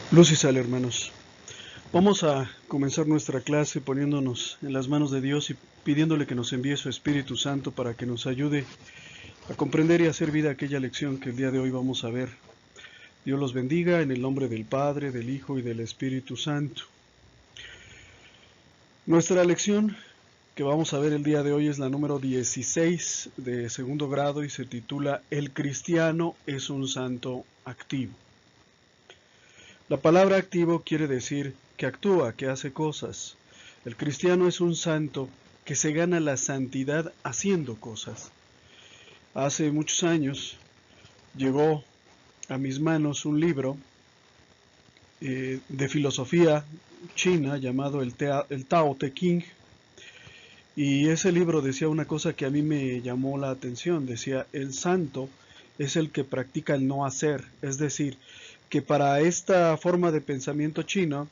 Luz y sal, hermanos. Vamos a comenzar nuestra clase poniéndonos en las manos de Dios y pidiéndole que nos envíe su Espíritu Santo para que nos ayude a comprender y hacer vida aquella lección que el día de hoy vamos a ver. Dios los bendiga en el nombre del Padre, del Hijo y del Espíritu Santo. Nuestra lección que vamos a ver el día de hoy es la número 16 de segundo grado y se titula El cristiano es un santo activo. La palabra activo quiere decir que actúa, que hace cosas. El cristiano es un santo que se gana la santidad haciendo cosas. Hace muchos años llegó a mis manos un libro de filosofía china llamado el Tao Te Ching, y ese libro decía una cosa que a mí me llamó la atención. Decía: el santo es el que practica el no hacer, es decir, que para esta forma de pensamiento chino,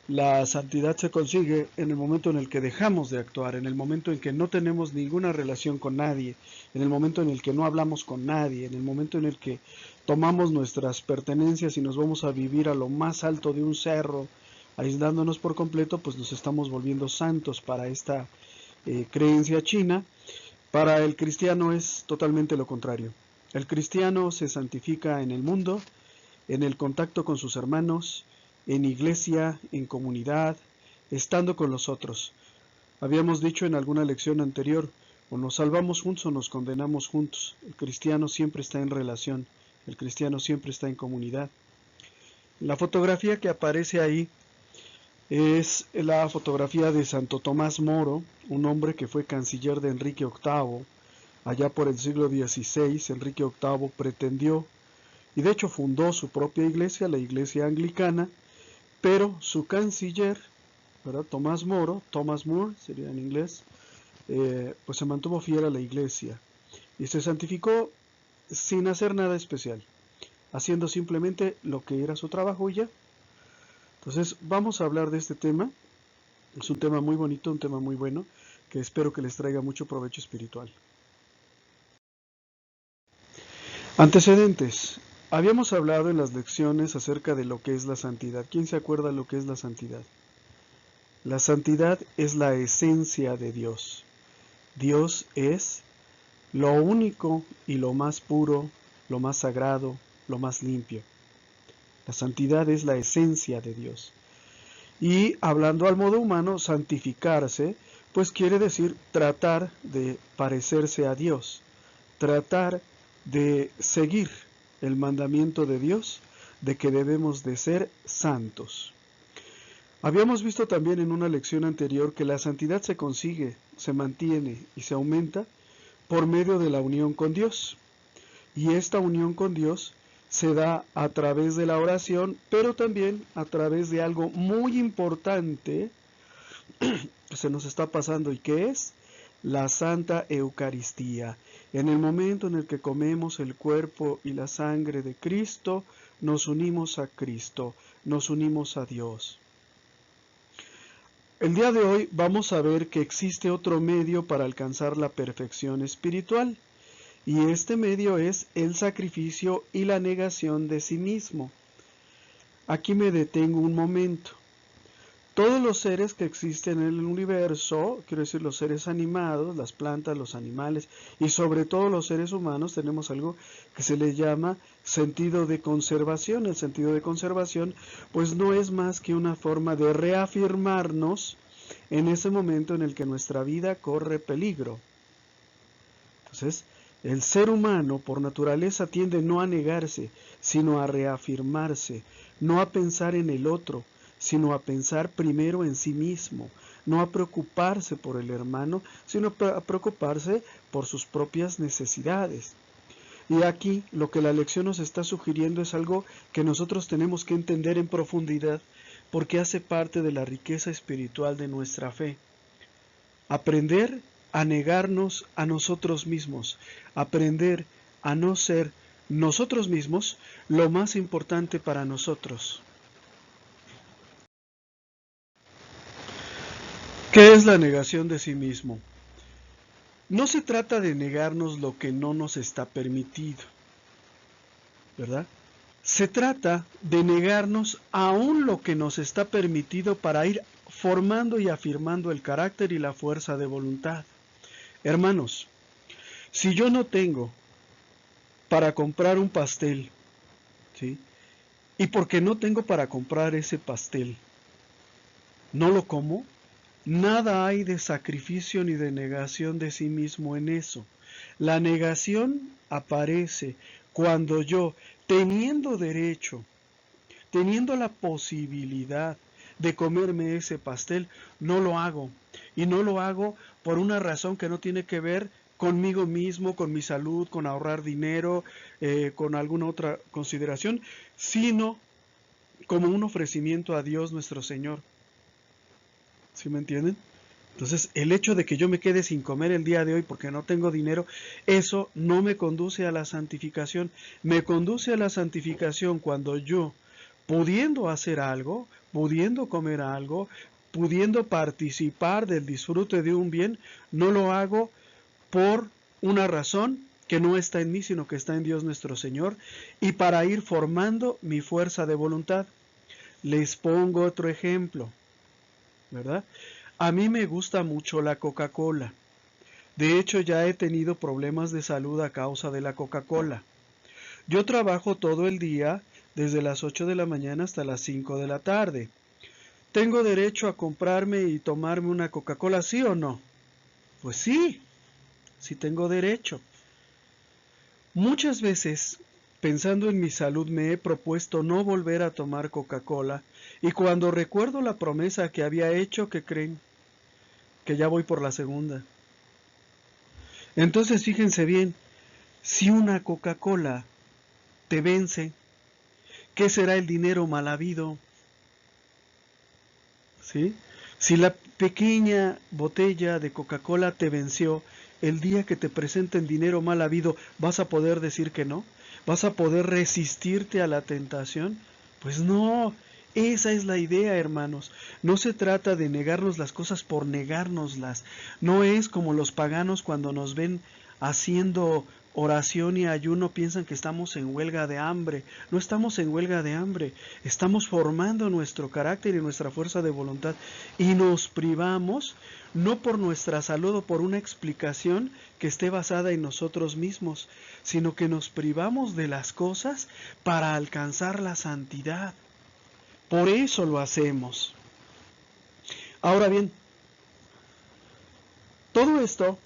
la santidad se consigue en el momento en el que dejamos de actuar, en el momento en que no tenemos ninguna relación con nadie, en el momento en el que no hablamos con nadie, en el momento en el que tomamos nuestras pertenencias y nos vamos a vivir a lo más alto de un cerro, aislándonos por completo, pues nos estamos volviendo santos para esta creencia china. Para el cristiano es totalmente lo contrario. El cristiano se santifica en el mundo, en el contacto con sus hermanos, en iglesia, en comunidad, estando con los otros. Habíamos dicho en alguna lección anterior: o nos salvamos juntos o nos condenamos juntos. El cristiano siempre está en relación, el cristiano siempre está en comunidad. La fotografía que aparece ahí es la fotografía de Santo Tomás Moro, un hombre que fue canciller de Enrique VIII. Allá por el siglo XVI, Enrique VIII pretendió, y de hecho fundó su propia iglesia, la iglesia anglicana, pero su canciller, ¿verdad?, Tomás Moro, Thomas More sería en inglés, pues se mantuvo fiel a la iglesia y se santificó sin hacer nada especial, haciendo simplemente lo que era su trabajo y ya. Entonces vamos a hablar de este tema. Es un tema muy bonito, un tema muy bueno, que espero que les traiga mucho provecho espiritual. Antecedentes. Habíamos hablado en las lecciones acerca de lo que es la santidad. ¿Quién se acuerda lo que es la santidad? La santidad es la esencia de Dios. Dios es lo único y lo más puro, lo más sagrado, lo más limpio. La santidad es la esencia de Dios. Y hablando al modo humano, santificarse, pues quiere decir tratar de parecerse a Dios, tratar de seguir el mandamiento de Dios de que debemos de ser santos. Habíamos visto también en una lección anterior que la santidad se consigue, se mantiene y se aumenta por medio de la unión con Dios. Y esta unión con Dios se da a través de la oración, pero también a través de algo muy importante que se nos está pasando, y que es la Santa Eucaristía. En el momento en el que comemos el cuerpo y la sangre de Cristo, nos unimos a Cristo, nos unimos a Dios. El día de hoy vamos a ver que existe otro medio para alcanzar la perfección espiritual, y este medio es el sacrificio y la negación de sí mismo. Aquí me detengo un momento. Todos los seres que existen en el universo, quiero decir los seres animados, las plantas, los animales y sobre todo los seres humanos, tenemos algo que se le llama sentido de conservación. El sentido de conservación pues no es más que una forma de reafirmarnos en ese momento en el que nuestra vida corre peligro. Entonces, el ser humano por naturaleza tiende no a negarse, sino a reafirmarse, no a pensar en el otro, sino a pensar primero en sí mismo, no a preocuparse por el hermano, sino a preocuparse por sus propias necesidades. Y aquí lo que la lección nos está sugiriendo es algo que nosotros tenemos que entender en profundidad, porque hace parte de la riqueza espiritual de nuestra fe. Aprender a negarnos a nosotros mismos, aprender a no ser nosotros mismos lo más importante para nosotros. ¿Qué es la negación de sí mismo? No se trata de negarnos lo que no nos está permitido, ¿verdad? Se trata de negarnos aún lo que nos está permitido para ir formando y afirmando el carácter y la fuerza de voluntad. Hermanos, si yo no tengo para comprar un pastel, ¿sí? Y porque no tengo para comprar ese pastel, no lo como, nada hay de sacrificio ni de negación de sí mismo en eso. La negación aparece cuando yo, teniendo derecho, teniendo la posibilidad de comerme ese pastel, no lo hago. Y no lo hago por una razón que no tiene que ver conmigo mismo, con mi salud, con ahorrar dinero, con alguna otra consideración, sino como un ofrecimiento a Dios nuestro Señor. ¿Sí me entienden? Entonces, el hecho de que yo me quede sin comer el día de hoy porque no tengo dinero, eso no me conduce a la santificación. Me conduce a la santificación cuando yo, pudiendo hacer algo, pudiendo comer algo, pudiendo participar del disfrute de un bien, no lo hago por una razón que no está en mí, sino que está en Dios nuestro Señor, y para ir formando mi fuerza de voluntad. Les pongo otro ejemplo, ¿verdad? A mí me gusta mucho la Coca-Cola. De hecho, ya he tenido problemas de salud a causa de la Coca-Cola. Yo trabajo todo el día, desde las 8 de la mañana hasta las 5 de la tarde. ¿Tengo derecho a comprarme y tomarme una Coca-Cola, sí o no? Pues sí, sí tengo derecho. Muchas veces, pensando en mi salud, me he propuesto no volver a tomar Coca-Cola, y cuando recuerdo la promesa que había hecho, ¿qué creen? Que ya voy por la segunda. Entonces fíjense bien, si una Coca-Cola te vence, ¿qué será el dinero mal habido? ¿Sí? Si la pequeña botella de Coca-Cola te venció, el día que te presenten dinero mal habido, ¿vas a poder decir que no? ¿Vas a poder resistirte a la tentación? Pues no, esa es la idea, hermanos. No se trata de negarnos las cosas por negárnoslas. No es como los paganos cuando nos ven haciendo oración y ayuno piensan que estamos en huelga de hambre. No estamos en huelga de hambre. Estamos formando nuestro carácter y nuestra fuerza de voluntad y nos privamos no por nuestra salud o por una explicación que esté basada en nosotros mismos, sino que nos privamos de las cosas para alcanzar la santidad. Por eso lo hacemos. Ahora bien, todo esto,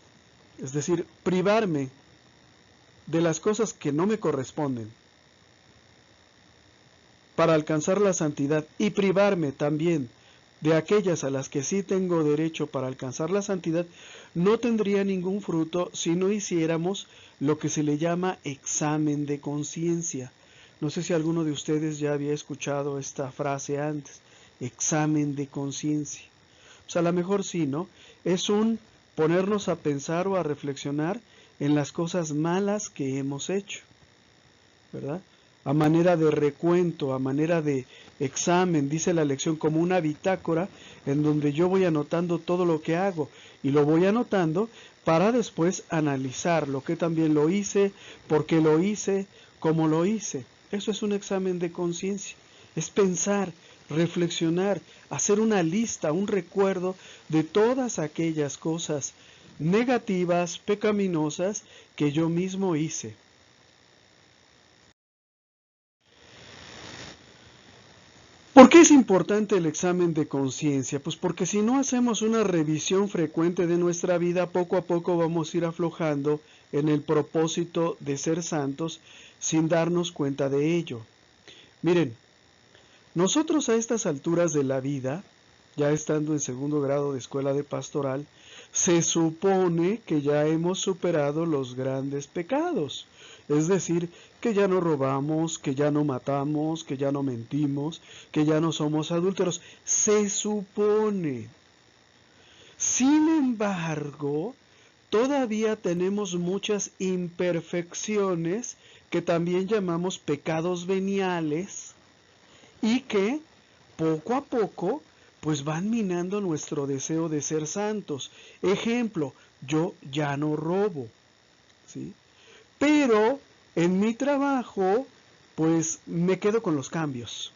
es decir, privarme de las cosas que no me corresponden para alcanzar la santidad y privarme también de aquellas a las que sí tengo derecho para alcanzar la santidad, no tendría ningún fruto si no hiciéramos lo que se le llama examen de conciencia. No sé si alguno de ustedes ya había escuchado esta frase antes, examen de conciencia. Pues a lo mejor sí, ¿no? Es un ponernos a pensar o a reflexionar en las cosas malas que hemos hecho, ¿verdad? A manera de recuento, a manera de examen, dice la lección, como una bitácora en donde yo voy anotando todo lo que hago y lo voy anotando para después analizar lo que también lo hice, por qué lo hice, cómo lo hice. Eso es un examen de conciencia, es pensar, reflexionar, hacer una lista, un recuerdo de todas aquellas cosas negativas, pecaminosas que yo mismo hice. ¿Por qué es importante el examen de conciencia? Pues porque si no hacemos una revisión frecuente de nuestra vida, poco a poco vamos a ir aflojando en el propósito de ser santos sin darnos cuenta de ello. Miren, nosotros a estas alturas de la vida, ya estando en segundo grado de escuela de pastoral, se supone que ya hemos superado los grandes pecados. Es decir, que ya no robamos, que ya no matamos, que ya no mentimos, que ya no somos adúlteros. Se supone. Sin embargo, todavía tenemos muchas imperfecciones que también llamamos pecados veniales y que poco a poco pues van minando nuestro deseo de ser santos. Ejemplo, yo ya no robo, ¿sí? Pero en mi trabajo pues me quedo con los cambios.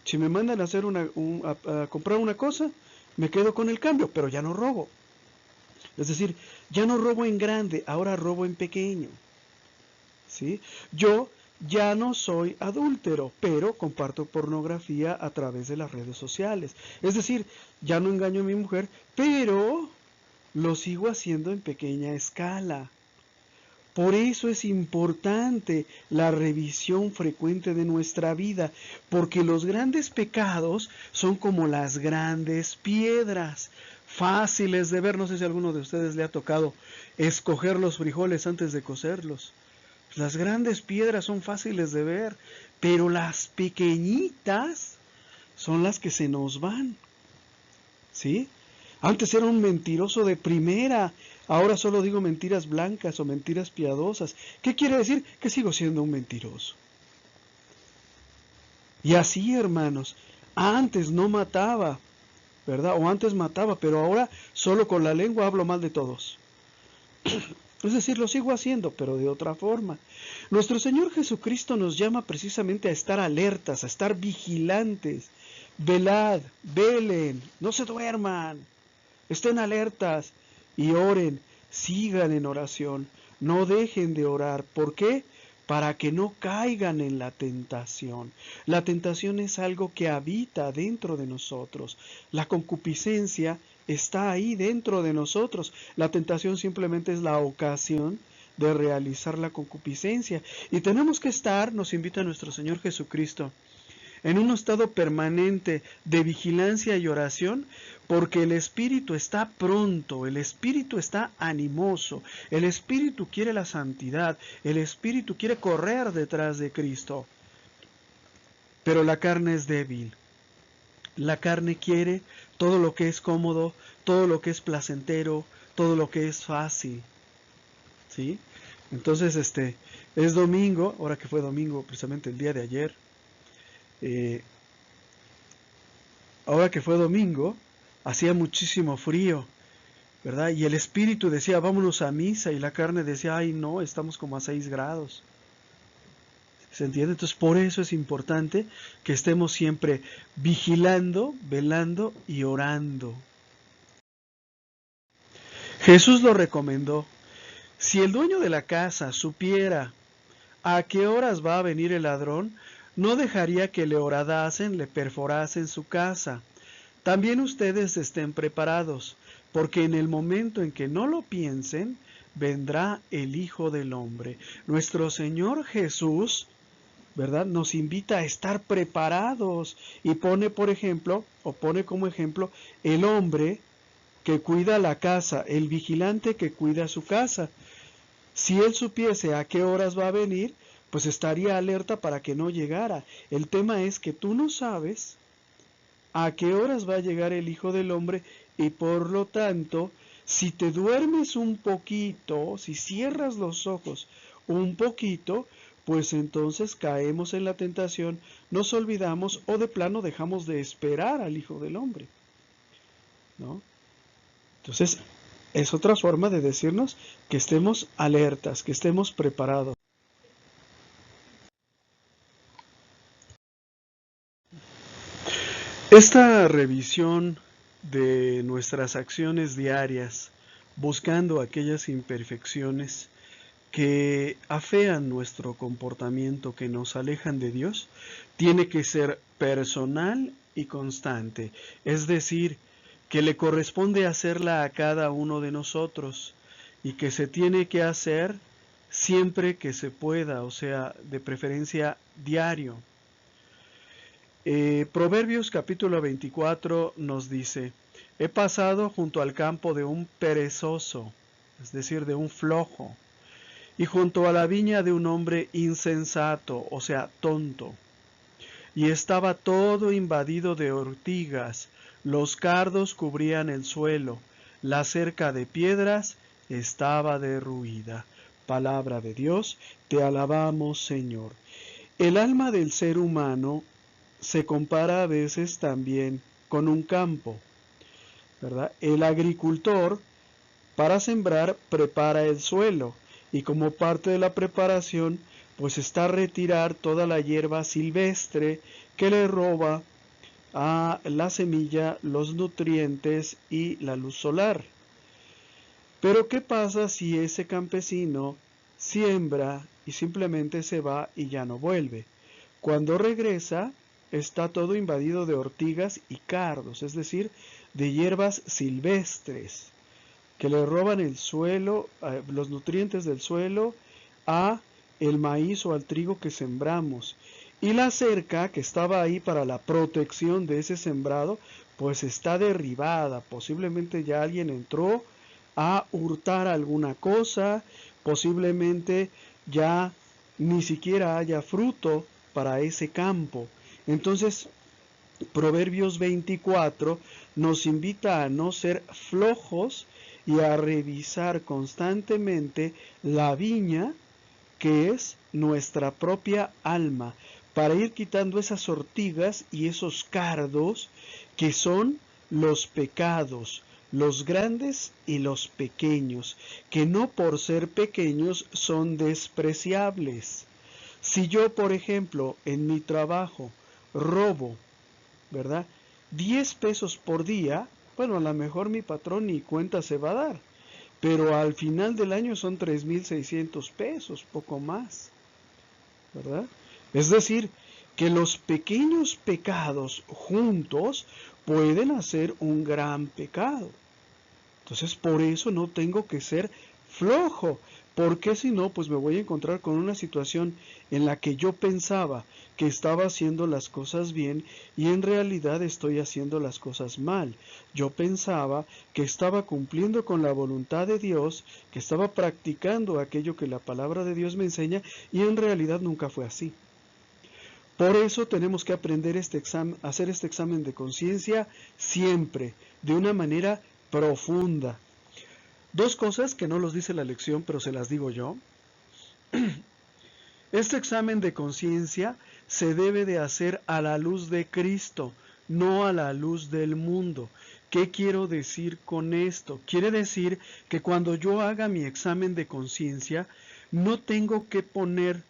Si me mandan a hacer a comprar una cosa, me quedo con el cambio, pero ya no robo. Es decir, ya no robo en grande, ahora robo en pequeño. ¿Sí? Yo ya no soy adúltero, pero comparto pornografía a través de las redes sociales. Es decir, ya no engaño a mi mujer, pero lo sigo haciendo en pequeña escala. Por eso es importante la revisión frecuente de nuestra vida, porque los grandes pecados son como las grandes piedras, fáciles de ver. No sé si a alguno de ustedes le ha tocado escoger los frijoles antes de cocerlos. Las grandes piedras son fáciles de ver, pero las pequeñitas son las que se nos van. ¿Sí? Antes era un mentiroso de primera, ahora solo digo mentiras blancas o mentiras piadosas. ¿Qué quiere decir? Que sigo siendo un mentiroso. Y así, hermanos, antes no mataba, ¿verdad? O antes mataba, pero ahora solo con la lengua hablo mal de todos. Es decir, lo sigo haciendo, pero de otra forma. Nuestro Señor Jesucristo nos llama precisamente a estar alertas, a estar vigilantes. Velad, velen, no se duerman. Estén alertas y oren, sigan en oración, no dejen de orar. ¿Por qué? Para que no caigan en la tentación. La tentación es algo que habita dentro de nosotros. La concupiscencia está ahí dentro de nosotros. La tentación simplemente es la ocasión de realizar la concupiscencia. Y tenemos que estar, nos invita nuestro Señor Jesucristo, en un estado permanente de vigilancia y oración, porque el espíritu está pronto, el espíritu está animoso, el espíritu quiere la santidad, el espíritu quiere correr detrás de Cristo, pero la carne es débil. La carne quiere todo lo que es cómodo, todo lo que es placentero, todo lo que es fácil, ¿sí? Entonces, es domingo, ahora que fue domingo, precisamente el día de ayer, ahora que fue domingo, hacía muchísimo frío, ¿verdad? Y el espíritu decía, vámonos a misa, y la carne decía, ay no, estamos como a 6 grados. ¿Se entiende? Entonces por eso es importante que estemos siempre vigilando, velando y orando. Jesús lo recomendó. Si el dueño de la casa supiera a qué horas va a venir el ladrón, no dejaría que le horadasen, le perforasen su casa. También ustedes estén preparados, porque en el momento en que no lo piensen, vendrá el Hijo del Hombre. Nuestro Señor Jesús, ¿verdad?, nos invita a estar preparados y pone, por ejemplo, o pone como ejemplo, el hombre que cuida la casa, el vigilante que cuida su casa. Si él supiese a qué horas va a venir, pues estaría alerta para que no llegara. El tema es que tú no sabes a qué horas va a llegar el Hijo del Hombre y por lo tanto, si te duermes un poquito, si cierras los ojos un poquito, pues entonces caemos en la tentación, nos olvidamos o de plano dejamos de esperar al Hijo del Hombre, ¿no? Entonces, es otra forma de decirnos que estemos alertas, que estemos preparados. Esta revisión de nuestras acciones diarias, buscando aquellas imperfecciones que afean nuestro comportamiento, que nos alejan de Dios, tiene que ser personal y constante. Es decir, que le corresponde hacerla a cada uno de nosotros y que se tiene que hacer siempre que se pueda, o sea, de preferencia diario. Proverbios capítulo 24 nos dice, he pasado junto al campo de un perezoso, es decir, de un flojo, y junto a la viña de un hombre insensato, o sea, tonto. Y estaba todo invadido de ortigas, los cardos cubrían el suelo, la cerca de piedras estaba derruida. Palabra de Dios, te alabamos, Señor. El alma del ser humano se compara a veces también con un campo, ¿verdad? El agricultor, para sembrar, prepara el suelo y como parte de la preparación pues está retirar toda la hierba silvestre que le roba a la semilla los nutrientes y la luz solar. Pero ¿qué pasa si ese campesino siembra y simplemente se va y ya no vuelve? Cuando regresa, está todo invadido de ortigas y cardos, es decir, de hierbas silvestres que le roban el suelo, los nutrientes del suelo a el maíz o al trigo que sembramos. Y la cerca que estaba ahí para la protección de ese sembrado, pues está derribada. Posiblemente ya alguien entró a hurtar alguna cosa, posiblemente ya ni siquiera haya fruto para ese campo. Entonces, Proverbios 24 nos invita a no ser flojos y a revisar constantemente la viña que es nuestra propia alma, para ir quitando esas ortigas y esos cardos que son los pecados, los grandes y los pequeños, que no por ser pequeños son despreciables. Si yo, por ejemplo, en mi trabajo robo, ¿verdad? 10 pesos por día, bueno, a lo mejor mi patrón ni cuenta se va a dar, pero al final del año son 3,600 pesos, poco más, ¿verdad? Es decir, que los pequeños pecados juntos pueden hacer un gran pecado. Entonces, por eso no tengo que ser flojo, porque si no, pues me voy a encontrar con una situación en la que yo pensaba que estaba haciendo las cosas bien y en realidad estoy haciendo las cosas mal. Yo pensaba que estaba cumpliendo con la voluntad de Dios, que estaba practicando aquello que la palabra de Dios me enseña y en realidad nunca fue así. Por eso tenemos que aprender hacer este examen de conciencia siempre, de una manera profunda. Dos cosas que no los dice la lección, pero se las digo yo. Este examen de conciencia se debe de hacer a la luz de Cristo, no a la luz del mundo. ¿Qué quiero decir con esto? Quiere decir que cuando yo haga mi examen de conciencia, no tengo que poner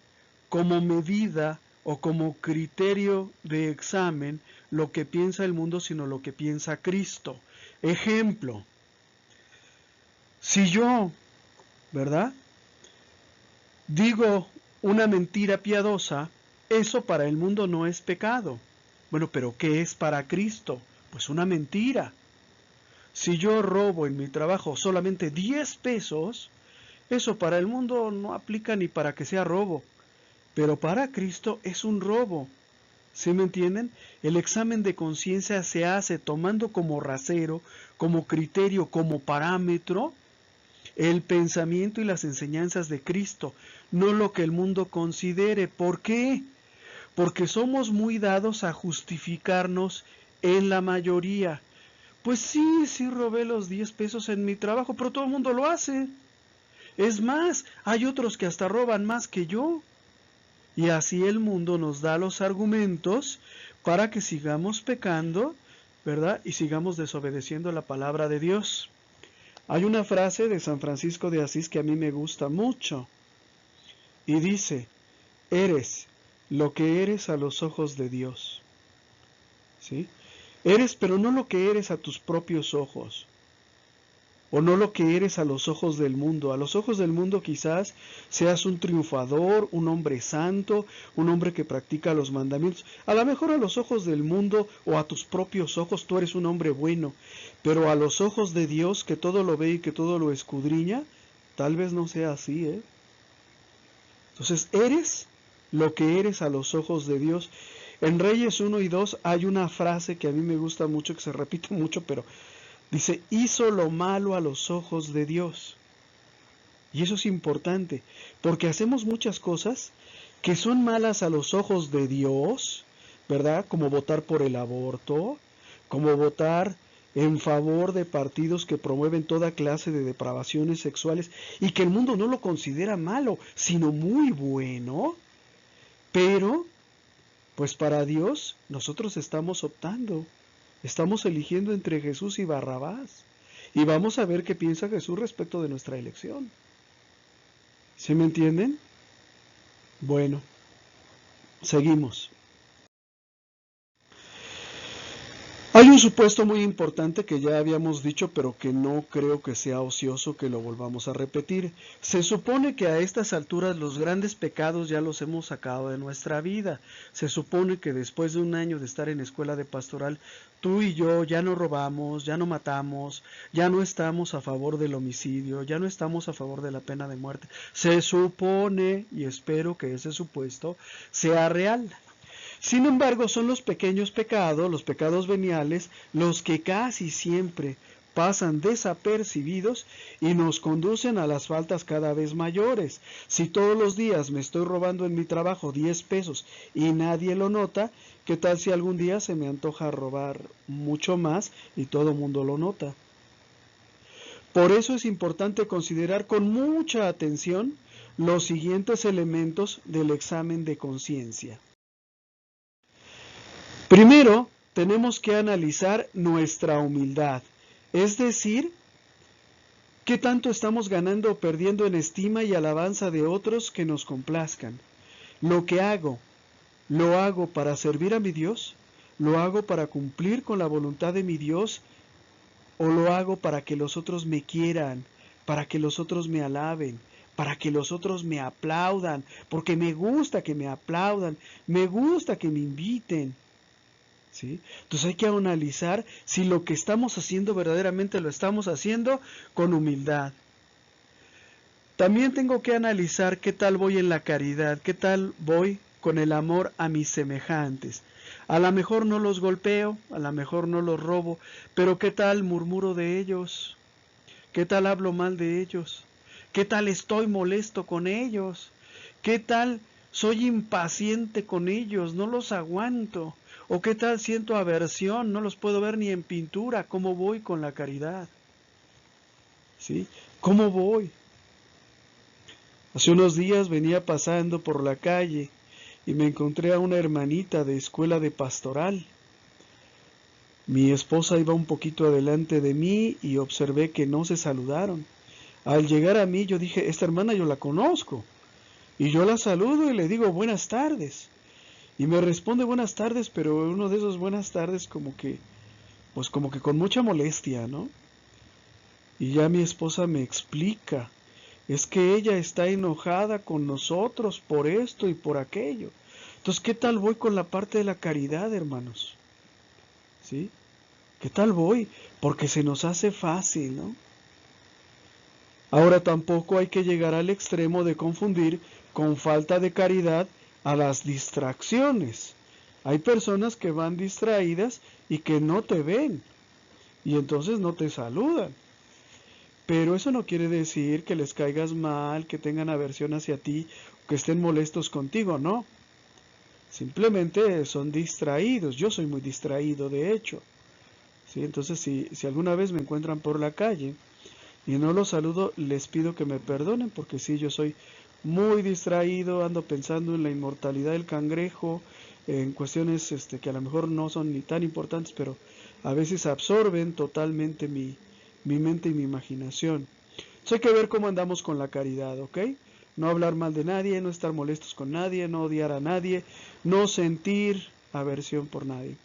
como medida o como criterio de examen lo que piensa el mundo, sino lo que piensa Cristo. Ejemplo, si yo, ¿verdad?, digo una mentira piadosa, eso para el mundo no es pecado. Bueno, pero ¿qué es para Cristo? Pues una mentira. Si yo robo en mi trabajo solamente 10 pesos, eso para el mundo no aplica ni para que sea robo, pero para Cristo es un robo. ¿Sí me entienden? El examen de conciencia se hace tomando como rasero, como criterio, como parámetro, el pensamiento y las enseñanzas de Cristo, no lo que el mundo considere. ¿Por qué? Porque somos muy dados a justificarnos en la mayoría. Pues sí robé los 10 pesos en mi trabajo, pero todo el mundo lo hace. Es más, hay otros que hasta roban más que yo. Y así el mundo nos da los argumentos para que sigamos pecando, ¿verdad? Y sigamos desobedeciendo la palabra de Dios. Hay una frase de San Francisco de Asís que a mí me gusta mucho y dice, eres lo que eres a los ojos de Dios. ¿Sí? Eres, pero no lo que eres a tus propios ojos, o no lo que eres a los ojos del mundo. A los ojos del mundo quizás seas un triunfador, un hombre santo, un hombre que practica los mandamientos. A lo mejor a los ojos del mundo o a tus propios ojos tú eres un hombre bueno, pero a los ojos de Dios, que todo lo ve y que todo lo escudriña, tal vez no sea así, ¿eh? Entonces, eres lo que eres a los ojos de Dios. En Reyes 1 y 2 hay una frase que a mí me gusta mucho, que se repite mucho, pero dice, hizo lo malo a los ojos de Dios. Y eso es importante, porque hacemos muchas cosas que son malas a los ojos de Dios, ¿verdad? Como votar por el aborto, como votar en favor de partidos que promueven toda clase de depravaciones sexuales y que el mundo no lo considera malo, sino muy bueno. Pero, pues para Dios, nosotros estamos optando. Estamos eligiendo entre Jesús y Barrabás. Y vamos a ver qué piensa Jesús respecto de nuestra elección. ¿Sí me entienden? Bueno, seguimos. Hay un supuesto muy importante que ya habíamos dicho, pero que no creo que sea ocioso que lo volvamos a repetir. Se supone que a estas alturas los grandes pecados ya los hemos sacado de nuestra vida. Se supone que después de un año de estar en escuela de pastoral, tú y yo ya no robamos, ya no matamos, ya no estamos a favor del homicidio, ya no estamos a favor de la pena de muerte. Se supone, y espero que ese supuesto sea real. Sin embargo, son los pequeños pecados, los pecados veniales, los que casi siempre pasan desapercibidos y nos conducen a las faltas cada vez mayores. Si todos los días me estoy robando en mi trabajo 10 pesos y nadie lo nota, ¿qué tal si algún día se me antoja robar mucho más y todo el mundo lo nota? Por eso es importante considerar con mucha atención los siguientes elementos del examen de conciencia. Primero, tenemos que analizar nuestra humildad, es decir, qué tanto estamos ganando o perdiendo en estima y alabanza de otros que nos complazcan. Lo que hago, ¿lo hago para servir a mi Dios? ¿Lo hago para cumplir con la voluntad de mi Dios? ¿O lo hago para que los otros me quieran, para que los otros me alaben, para que los otros me aplaudan? Porque me gusta que me aplaudan, me gusta que me inviten. ¿Sí? Entonces hay que analizar si lo que estamos haciendo verdaderamente lo estamos haciendo con humildad. También tengo que analizar qué tal voy en la caridad, qué tal voy con el amor a mis semejantes. A lo mejor no los golpeo, a lo mejor no los robo, pero qué tal murmuro de ellos, qué tal hablo mal de ellos, qué tal estoy molesto con ellos, qué tal soy impaciente con ellos, no los aguanto. ¿O qué tal siento aversión? No los puedo ver ni en pintura. ¿Cómo voy con la caridad? ¿Sí? ¿Cómo voy? Hace unos días venía pasando por la calle y me encontré a una hermanita de escuela de pastoral. Mi esposa iba un poquito adelante de mí y observé que no se saludaron. Al llegar a mí yo dije, esta hermana yo la conozco. Y yo la saludo y le digo buenas tardes. Y me responde buenas tardes, pero uno de esos buenas tardes pues como que con mucha molestia, ¿no? Y ya mi esposa me explica, es que ella está enojada con nosotros por esto y por aquello. Entonces, ¿qué tal voy con la parte de la caridad, hermanos? ¿Sí? ¿Qué tal voy? Porque se nos hace fácil, ¿no? Ahora tampoco hay que llegar al extremo de confundir con falta de caridad a las distracciones. Hay personas que van distraídas y que no te ven y entonces no te saludan. Pero eso no quiere decir que les caigas mal, que tengan aversión hacia ti, que estén molestos contigo, no. Simplemente son distraídos. Yo soy muy distraído, de hecho. ¿Sí? Entonces, si alguna vez me encuentran por la calle y no los saludo, les pido que me perdonen, porque sí, yo soy muy distraído, ando pensando en la inmortalidad del cangrejo, en cuestiones que a lo mejor no son ni tan importantes, pero a veces absorben totalmente mi mente y mi imaginación. Entonces hay que ver cómo andamos con la caridad, ¿ok? No hablar mal de nadie, no estar molestos con nadie, no odiar a nadie, no sentir aversión por nadie.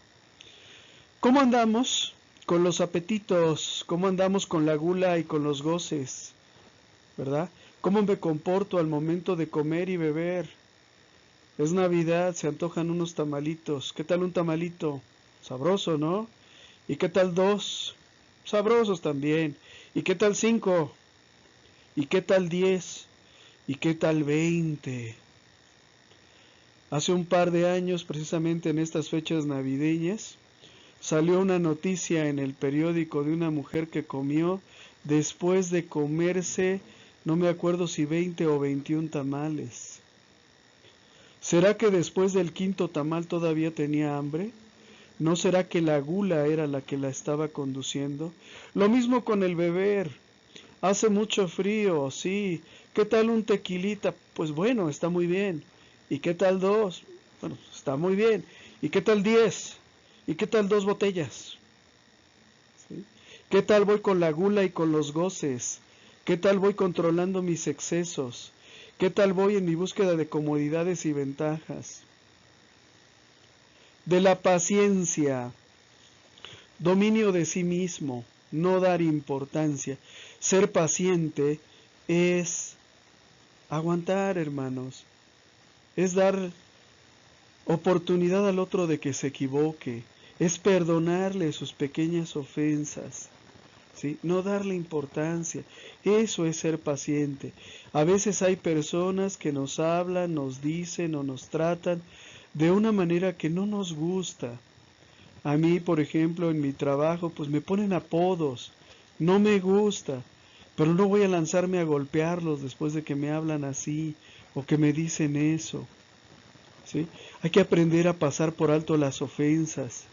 ¿Cómo andamos con los apetitos? ¿Cómo andamos con la gula y con los goces? ¿Verdad? ¿Cómo me comporto al momento de comer y beber? Es Navidad, se antojan unos tamalitos. ¿Qué tal un tamalito? Sabroso, ¿no? ¿Y qué tal 2? Sabrosos también. ¿Y qué tal 5? ¿Y qué tal 10? ¿Y qué tal 20? Hace un par de años, precisamente en estas fechas navideñas, salió una noticia en el periódico de una mujer que comió después de comerse, no me acuerdo si 20 o 21 tamales. ¿Será que después del quinto tamal todavía tenía hambre? ¿No será que la gula era la que la estaba conduciendo? Lo mismo con el beber. Hace mucho frío, sí. ¿Qué tal un tequilita? Pues bueno, está muy bien. ¿Y qué tal 2? Bueno, está muy bien. ¿Y qué tal 10? ¿Y qué tal 2 botellas? ¿Sí? ¿Qué tal voy con la gula y con los goces? ¿Qué tal voy controlando mis excesos? ¿Qué tal voy en mi búsqueda de comodidades y ventajas? De la paciencia, dominio de sí mismo, no dar importancia. Ser paciente es aguantar, hermanos. Es dar oportunidad al otro de que se equivoque. Es perdonarle sus pequeñas ofensas. ¿Sí? No darle importancia. Eso es ser paciente. A veces hay personas que nos hablan, nos dicen o nos tratan de una manera que no nos gusta. A mí, por ejemplo, en mi trabajo, pues me ponen apodos. No me gusta, pero no voy a lanzarme a golpearlos después de que me hablan así o que me dicen eso. ¿Sí? Hay que aprender a pasar por alto las ofensas.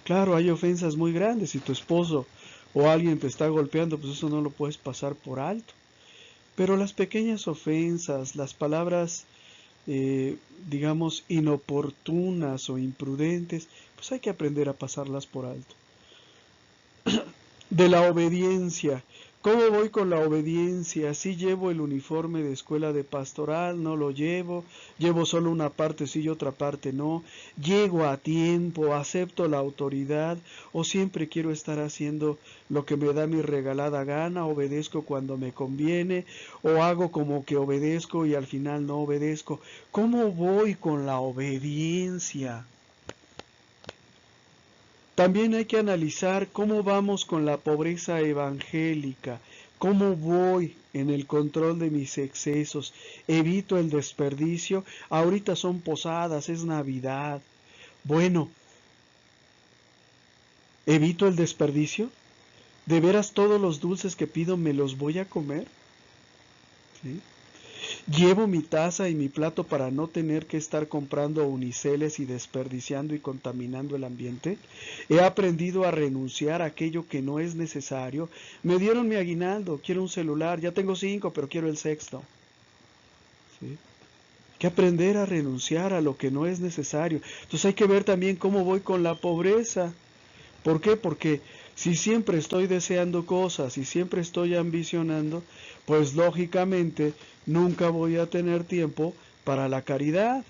Claro, hay ofensas muy grandes. Si tu esposo o alguien te está golpeando, pues eso no lo puedes pasar por alto. Pero las pequeñas ofensas, las palabras, digamos, inoportunas o imprudentes, pues hay que aprender a pasarlas por alto. De la obediencia. ¿Cómo voy con la obediencia? ¿Sí llevo el uniforme de escuela de pastoral? ¿No lo llevo? ¿Llevo solo una parte sí y otra parte no? ¿Llego a tiempo? ¿Acepto la autoridad? ¿O siempre quiero estar haciendo lo que me da mi regalada gana? ¿Obedezco cuando me conviene? ¿O hago como que obedezco y al final no obedezco? ¿Cómo voy con la obediencia? También hay que analizar cómo vamos con la pobreza evangélica, cómo voy en el control de mis excesos, evito el desperdicio. Ahorita son posadas, es Navidad. Bueno, ¿evito el desperdicio? ¿De veras todos los dulces que pido me los voy a comer? ¿Sí? Llevo mi taza y mi plato para no tener que estar comprando uniceles y desperdiciando y contaminando el ambiente. He aprendido a renunciar a aquello que no es necesario. Me dieron mi aguinaldo, quiero un celular, ya tengo 5, pero quiero el sexto. ¿Sí? Hay que aprender a renunciar a lo que no es necesario. Entonces hay que ver también cómo voy con la pobreza. ¿Por qué? Porque si siempre estoy deseando cosas y siempre estoy ambicionando, pues lógicamente nunca voy a tener tiempo para la caridad.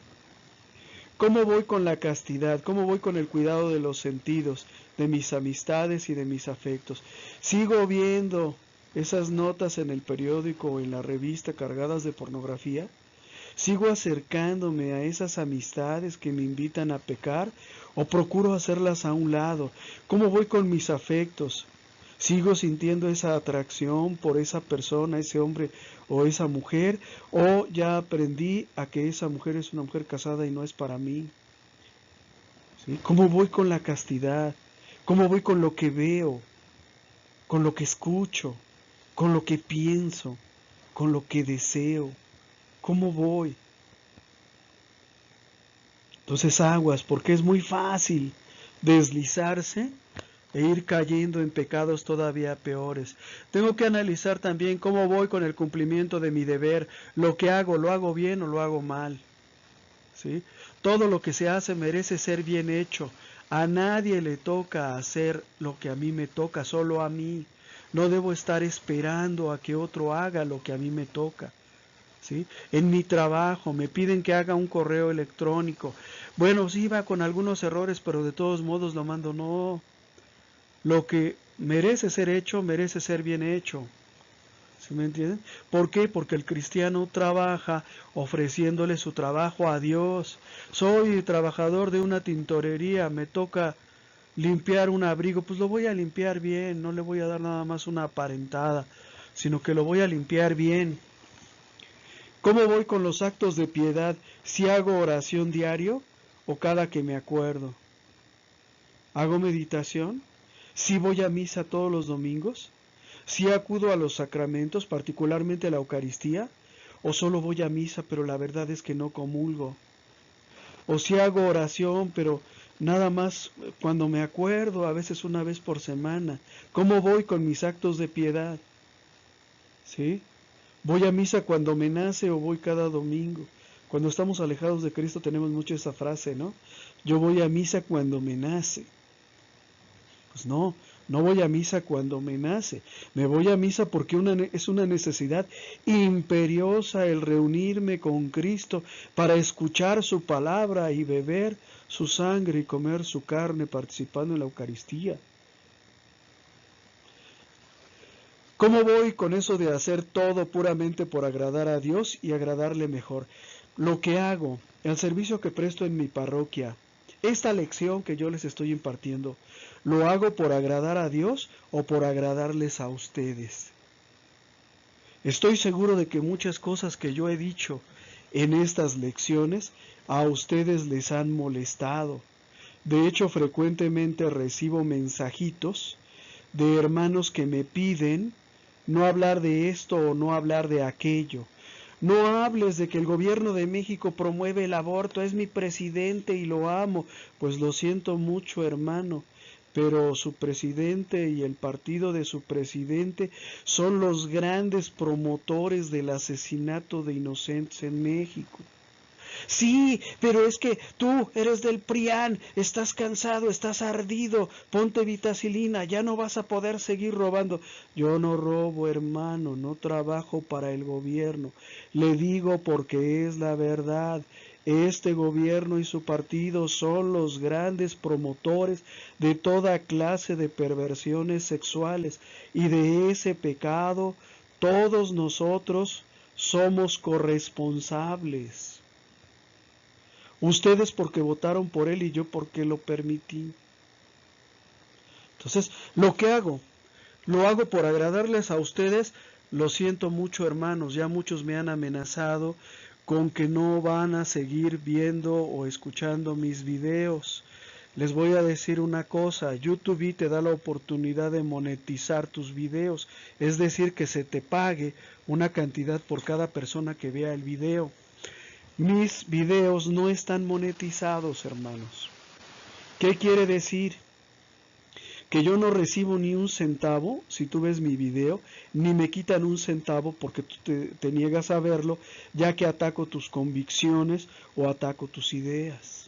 ¿Cómo voy con la castidad? ¿Cómo voy con el cuidado de los sentidos, de mis amistades y de mis afectos? ¿Sigo viendo esas notas en el periódico o en la revista cargadas de pornografía? ¿Sigo acercándome a esas amistades que me invitan a pecar o procuro hacerlas a un lado? ¿Cómo voy con mis afectos? ¿Sigo sintiendo esa atracción por esa persona, ese hombre o esa mujer? ¿O ya aprendí a que esa mujer es una mujer casada y no es para mí? ¿Sí? ¿Cómo voy con la castidad? ¿Cómo voy con lo que veo? ¿Con lo que escucho? ¿Con lo que pienso? ¿Con lo que deseo? ¿Cómo voy? Entonces aguas, porque es muy fácil deslizarse e ir cayendo en pecados todavía peores. Tengo que analizar también cómo voy con el cumplimiento de mi deber, lo que hago, lo hago bien o lo hago mal. ¿Sí? Todo lo que se hace merece ser bien hecho. A nadie le toca hacer lo que a mí me toca, solo a mí. No debo estar esperando a que otro haga lo que a mí me toca. ¿Sí? En mi trabajo me piden que haga un correo electrónico. Bueno, sí va con algunos errores, pero de todos modos lo mando. No, lo que merece ser hecho, merece ser bien hecho. ¿Sí me entienden? ¿Por qué? Porque el cristiano trabaja ofreciéndole su trabajo a Dios. Soy trabajador de una tintorería, me toca limpiar un abrigo, pues lo voy a limpiar bien, no le voy a dar nada más una aparentada, sino que lo voy a limpiar bien. ¿Cómo voy con los actos de piedad? ¿Si hago oración diario o cada que me acuerdo? ¿Hago meditación? ¿Si voy a misa todos los domingos? ¿Si acudo a los sacramentos, particularmente a la Eucaristía? ¿O solo voy a misa, pero la verdad es que no comulgo? ¿O si hago oración, pero nada más cuando me acuerdo, a veces una vez por semana? ¿Cómo voy con mis actos de piedad? ¿Sí? ¿Voy a misa cuando me nace o voy cada domingo? Cuando estamos alejados de Cristo tenemos mucho esa frase, ¿no? Yo voy a misa cuando me nace. Pues no, No voy a misa cuando me nace. Me voy a misa porque es una necesidad imperiosa el reunirme con Cristo para escuchar su palabra y beber su sangre y comer su carne participando en la Eucaristía. ¿Cómo voy con eso de hacer todo puramente por agradar a Dios y agradarle mejor? Lo que hago, el servicio que presto en mi parroquia, esta lección que yo les estoy impartiendo, ¿lo hago por agradar a Dios o por agradarles a ustedes? Estoy seguro de que muchas cosas que yo he dicho en estas lecciones a ustedes les han molestado. De hecho, frecuentemente recibo mensajitos de hermanos que me piden no hablar de esto o no hablar de aquello. No hables de que el gobierno de México promueve el aborto, es mi presidente y lo amo. Pues lo siento mucho, hermano, pero su presidente y el partido de su presidente son los grandes promotores del asesinato de inocentes en México. Sí, pero es que tú eres del PRIAN, estás cansado, estás ardido, ponte vitacilina, ya no vas a poder seguir robando. Yo no robo, hermano, no trabajo para el gobierno. Le digo porque es la verdad. Este gobierno y su partido son los grandes promotores de toda clase de perversiones sexuales y de ese pecado todos nosotros somos corresponsables. Ustedes porque votaron por él y yo porque lo permití. Entonces, lo hago por agradarles a ustedes. Lo siento mucho, hermanos, ya muchos me han amenazado con que no van a seguir viendo o escuchando mis videos. Les voy a decir una cosa, YouTube te da la oportunidad de monetizar tus videos, es decir, que se te pague una cantidad por cada persona que vea el video. Mis videos no están monetizados, hermanos. ¿Qué quiere decir? Que yo no recibo ni un centavo, si tú ves mi video, ni me quitan un centavo porque tú te niegas a verlo, ya que ataco tus convicciones o ataco tus ideas.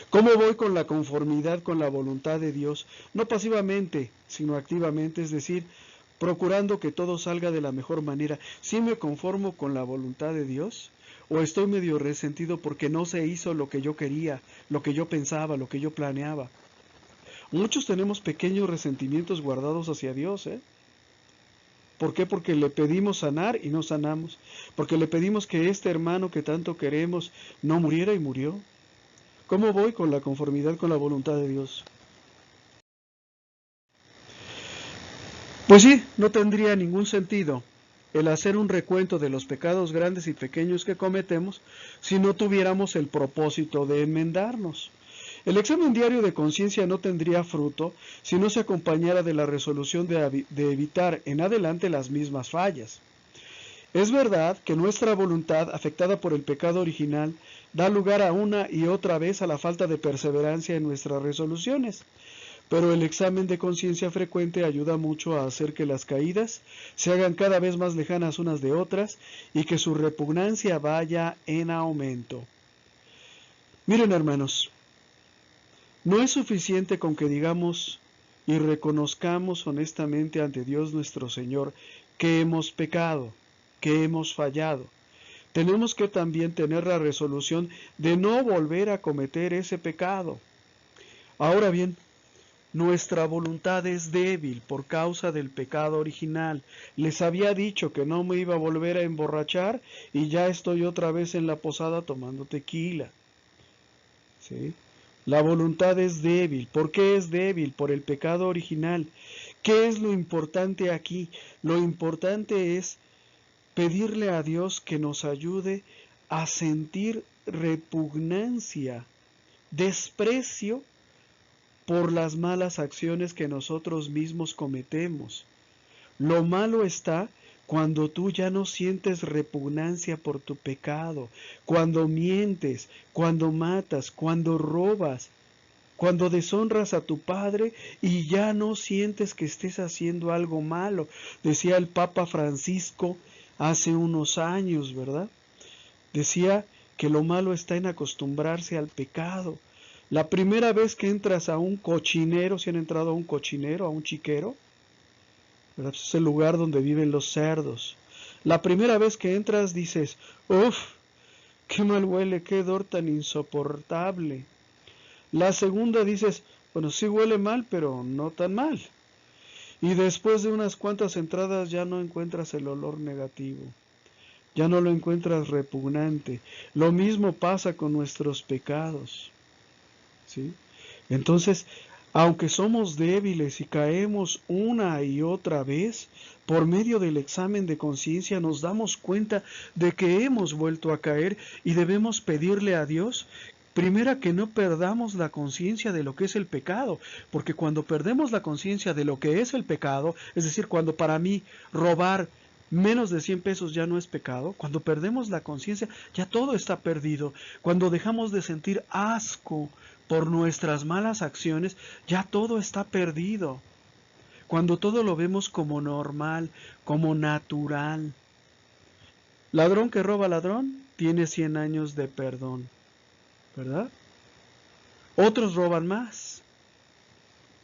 ¿Cómo voy con la conformidad con la voluntad de Dios? No pasivamente, sino activamente, es decir, procurando que todo salga de la mejor manera. ¿Sí me conformo con la voluntad de Dios? ¿O estoy medio resentido porque no se hizo lo que yo quería, lo que yo pensaba, lo que yo planeaba? Muchos tenemos pequeños resentimientos guardados hacia Dios, ¿eh? ¿Por qué? Porque le pedimos sanar y no sanamos. Porque le pedimos que este hermano que tanto queremos no muriera y murió. ¿Cómo voy con la conformidad con la voluntad de Dios? Pues sí, no tendría ningún sentido el hacer un recuento de los pecados grandes y pequeños que cometemos si no tuviéramos el propósito de enmendarnos. El examen diario de conciencia no tendría fruto si no se acompañara de la resolución de evitar en adelante las mismas fallas. Es verdad que nuestra voluntad, afectada por el pecado original, da lugar a una y otra vez a la falta de perseverancia en nuestras resoluciones. Pero el examen de conciencia frecuente ayuda mucho a hacer que las caídas se hagan cada vez más lejanas unas de otras y que su repugnancia vaya en aumento. Miren, hermanos, no es suficiente con que digamos y reconozcamos honestamente ante Dios nuestro Señor que hemos pecado, que hemos fallado. Tenemos que también tener la resolución de no volver a cometer ese pecado. Ahora bien, nuestra voluntad es débil por causa del pecado original. Les había dicho que no me iba a volver a emborrachar y ya estoy otra vez en la posada tomando tequila. ¿Sí? La voluntad es débil. ¿Por qué es débil? Por el pecado original. ¿Qué es lo importante aquí? Lo importante es pedirle a Dios que nos ayude a sentir repugnancia, desprecio por las malas acciones que nosotros mismos cometemos. Lo malo está cuando tú ya no sientes repugnancia por tu pecado, cuando mientes, cuando matas, cuando robas, cuando deshonras a tu padre y ya no sientes que estés haciendo algo malo. Decía el Papa Francisco hace unos años, ¿verdad? Decía que lo malo está en acostumbrarse al pecado. La primera vez que entras a un cochinero, si han entrado a un cochinero, a un chiquero, ¿verdad? Es el lugar donde viven los cerdos. La primera vez que entras dices, uff, qué mal huele, qué hedor tan insoportable. La segunda dices, bueno, sí huele mal, pero no tan mal. Y después de unas cuantas entradas ya no encuentras el olor negativo, ya no lo encuentras repugnante. Lo mismo pasa con nuestros pecados, ¿sí? Entonces, aunque somos débiles y caemos una y otra vez, por medio del examen de conciencia nos damos cuenta de que hemos vuelto a caer y debemos pedirle a Dios, primero, que no perdamos la conciencia de lo que es el pecado, porque cuando perdemos la conciencia de lo que es el pecado, es decir, cuando para mí robar menos de 100 pesos ya no es pecado, cuando perdemos la conciencia ya todo está perdido, cuando dejamos de sentir asco por nuestras malas acciones, ya todo está perdido. Cuando todo lo vemos como normal, como natural. Ladrón que roba ladrón tiene 100 años de perdón, ¿verdad? Otros roban más,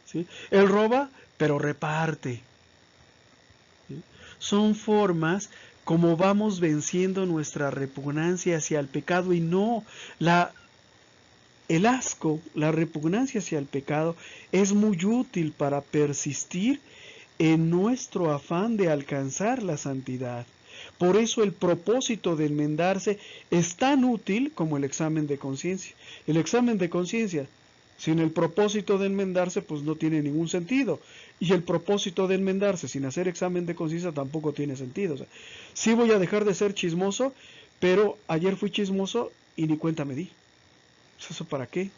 ¿sí? Él roba, pero reparte, ¿sí? Son formas como vamos venciendo nuestra repugnancia hacia el pecado y no la el asco, la repugnancia hacia el pecado es muy útil para persistir en nuestro afán de alcanzar la santidad. Por eso el propósito de enmendarse es tan útil como el examen de conciencia. El examen de conciencia, sin el propósito de enmendarse, pues no tiene ningún sentido. Y el propósito de enmendarse sin hacer examen de conciencia tampoco tiene sentido. O sea, sí voy a dejar de ser chismoso, pero ayer fui chismoso y ni cuenta me di. ¿Eso para qué?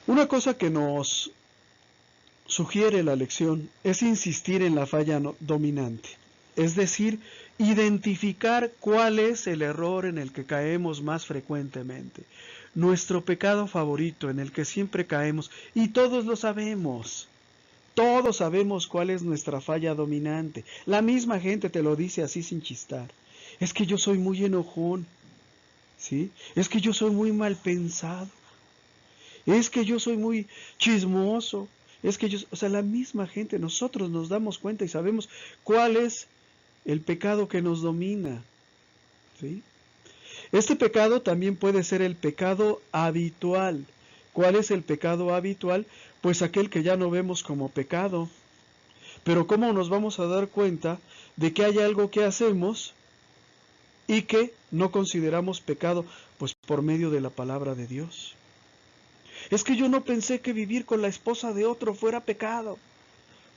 Una cosa que nos sugiere la lección es insistir en la falla dominante, es decir, identificar cuál es el error en el que caemos más frecuentemente, nuestro pecado favorito en el que siempre caemos, y todos lo sabemos. Todos sabemos cuál es nuestra falla dominante. La misma gente te lo dice así sin chistar. Es que yo soy muy enojón, ¿sí? Es que yo soy muy mal pensado. Es que yo soy muy chismoso. Es que yo, o sea, la misma gente, nosotros nos damos cuenta y sabemos cuál es el pecado que nos domina, ¿sí? Este pecado también puede ser el pecado habitual. ¿Cuál es el pecado habitual? Pues aquel que ya no vemos como pecado. Pero ¿cómo nos vamos a dar cuenta de que hay algo que hacemos y que no consideramos pecado? Pues por medio de la palabra de Dios. Es que yo no pensé que vivir con la esposa de otro fuera pecado.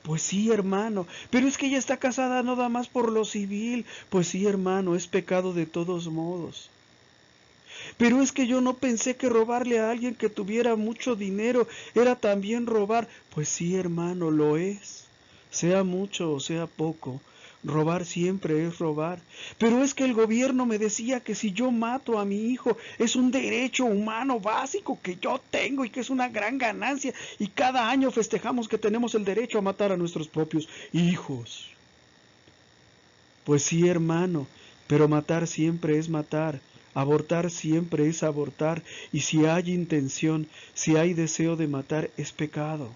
Pues sí, hermano, pero es que ella está casada nada más por lo civil. Pues sí, hermano, es pecado de todos modos. Pero es que yo no pensé que robarle a alguien que tuviera mucho dinero era también robar. Pues sí, hermano, lo es. Sea mucho o sea poco, robar siempre es robar. Pero es que el gobierno me decía que si yo mato a mi hijo es un derecho humano básico que yo tengo y que es una gran ganancia. Y cada año festejamos que tenemos el derecho a matar a nuestros propios hijos. Pues sí, hermano, pero matar siempre es matar. Abortar siempre es abortar. Y si hay intención, si hay deseo de matar, es pecado.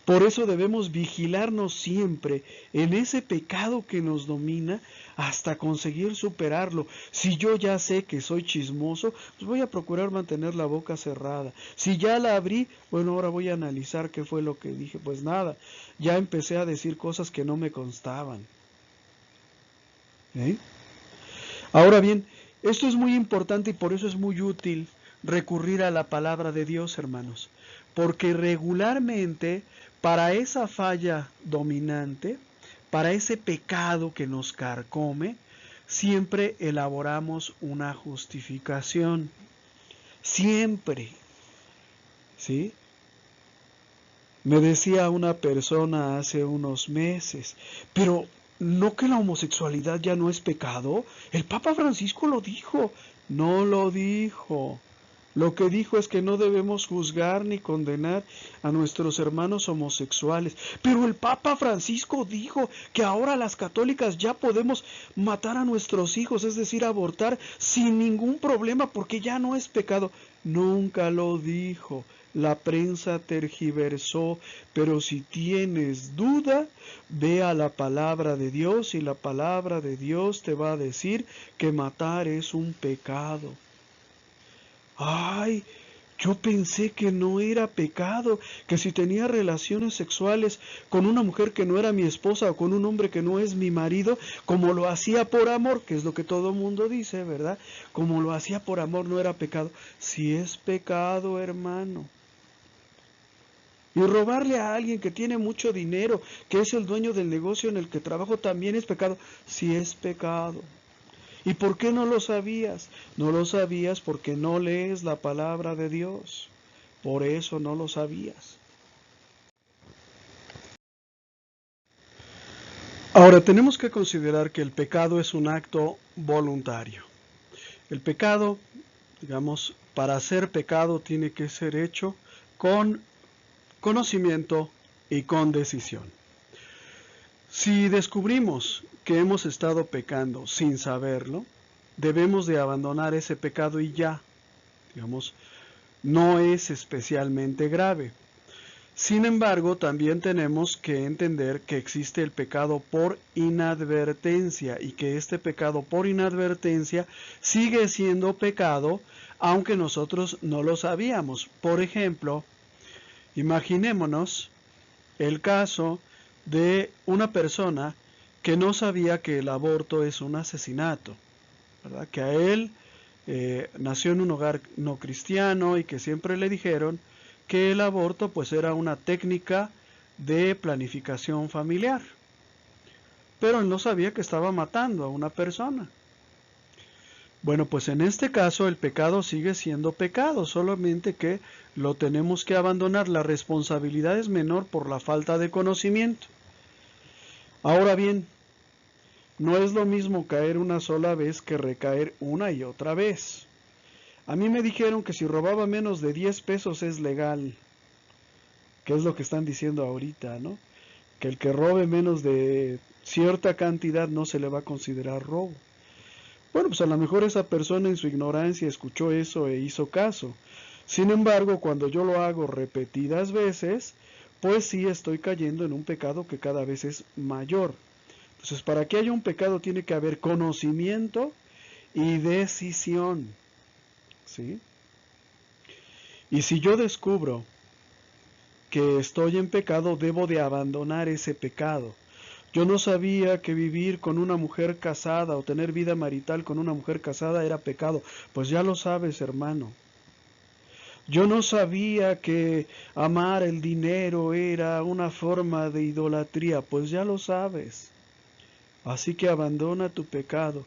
Por eso debemos vigilarnos siempre en ese pecado que nos domina hasta conseguir superarlo. Si yo ya sé que soy chismoso, pues voy a procurar mantener la boca cerrada. Si ya la abrí, bueno, ahora voy a analizar qué fue lo que dije. Pues nada, ya empecé a decir cosas que no me constaban. ¿Eh? Ahora bien, esto es muy importante y por eso es muy útil recurrir a la palabra de Dios, hermanos, porque regularmente para esa falla dominante, para ese pecado que nos carcome, siempre elaboramos una justificación, siempre, ¿sí? Me decía una persona hace unos meses, pero ¿no que la homosexualidad ya no es pecado? El Papa Francisco lo dijo. No lo dijo. Lo que dijo es que no debemos juzgar ni condenar a nuestros hermanos homosexuales. Pero el Papa Francisco dijo que ahora las católicas ya podemos matar a nuestros hijos, es decir, abortar sin ningún problema porque ya no es pecado. Nunca lo dijo. La prensa tergiversó, pero si tienes duda, ve a la palabra de Dios y la palabra de Dios te va a decir que matar es un pecado. Ay, yo pensé que no era pecado, que si tenía relaciones sexuales con una mujer que no era mi esposa o con un hombre que no es mi marido, como lo hacía por amor, que es lo que todo mundo dice, ¿verdad? Como lo hacía por amor no era pecado. Si es pecado, hermano. Y robarle a alguien que tiene mucho dinero, que es el dueño del negocio en el que trabajo, también es pecado. Si es pecado. ¿Y por qué no lo sabías? No lo sabías porque no lees la palabra de Dios. Por eso no lo sabías. Ahora tenemos que considerar que el pecado es un acto voluntario. El pecado, digamos, para ser pecado tiene que ser hecho con conocimiento y con decisión. Si descubrimos que hemos estado pecando sin saberlo, debemos de abandonar ese pecado y ya, digamos, no es especialmente grave. Sin embargo, también tenemos que entender que existe el pecado por inadvertencia y que este pecado por inadvertencia sigue siendo pecado aunque nosotros no lo sabíamos. Por ejemplo, imaginémonos el caso de una persona que no sabía que el aborto es un asesinato, ¿verdad? Que a él nació en un hogar no cristiano y que siempre le dijeron que el aborto pues era una técnica de planificación familiar, pero él no sabía que estaba matando a una persona. Bueno, pues en este caso el pecado sigue siendo pecado, solamente que lo tenemos que abandonar. La responsabilidad es menor por la falta de conocimiento. Ahora bien, no es lo mismo caer una sola vez que recaer una y otra vez. A mí me dijeron que si robaba menos de 10 pesos es legal, que es lo que están diciendo ahorita, ¿no? Que el que robe menos de cierta cantidad no se le va a considerar robo. Bueno, pues a lo mejor esa persona en su ignorancia escuchó eso e hizo caso. Sin embargo, cuando yo lo hago repetidas veces, pues sí estoy cayendo en un pecado que cada vez es mayor. Entonces, para que haya un pecado tiene que haber conocimiento y decisión, ¿sí? Y si yo descubro que estoy en pecado, debo de abandonar ese pecado. Yo no sabía que vivir con una mujer casada o tener vida marital con una mujer casada era pecado. Pues ya lo sabes, hermano. Yo no sabía que amar el dinero era una forma de idolatría. Pues ya lo sabes. Así que abandona tu pecado.